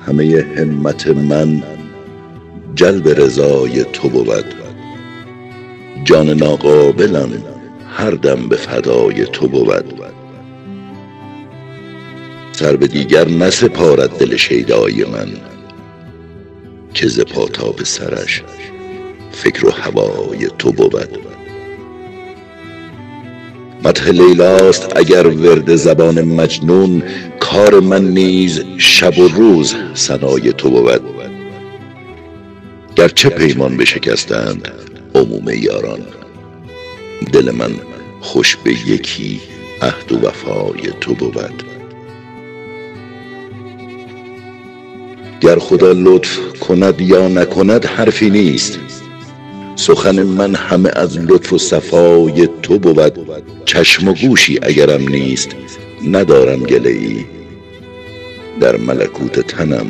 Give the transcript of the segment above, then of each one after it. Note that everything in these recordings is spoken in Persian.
همه همت من جلب رضای تو بود. جان ناقابلم هر دم به فدای تو بود. سر به دیگر نسپارد دل شیدای من، که ز پا تا به سرش فکر و هوای تو بود. مدح لیلاست اگر ورد زبان مجنون، کار من نیز شب و روز ثنای تو بود. گرچه پیمان بشکستند عموم یاران، دل من خوش به یکی عهد و وفای تو بود. گر خدا لطف کند یا نکند حرفی نیست، سخن من همه از لطف و صفای تو بود. چشم و گوشی اگرم نیست ندارم گله ای، در ملکوت تنم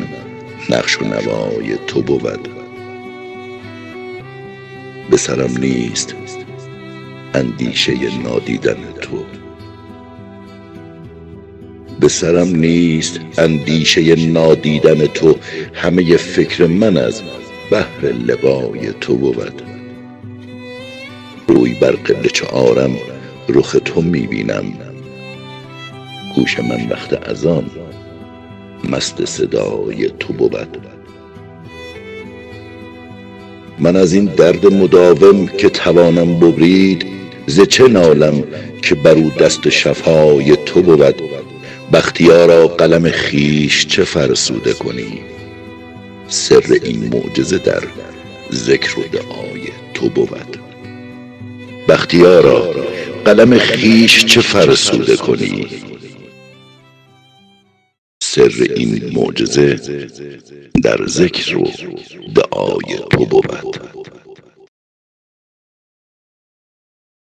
نقش و نوای تو بود. به سرم نیست اندیشه نادیدن تو، به سرم نیست اندیشه نادیدن تو. همه فکر من از بهر لقای تو بود. روی بر قبله چو آرم رخ تو میبینم، گوش من وقت اذان مست صدای تو بود. من از این درد مداوم که توانم ببرید، ز چه نالم که بر او دست شفای تو بود. بختیارا قلم خویش چه فرسوده کنی، سر این معجزه در ذکر و دعای تو بود. بختیارا قلم خویش چه فرسوده کنی، سر این معجزه در ذکر و دعای تو بود.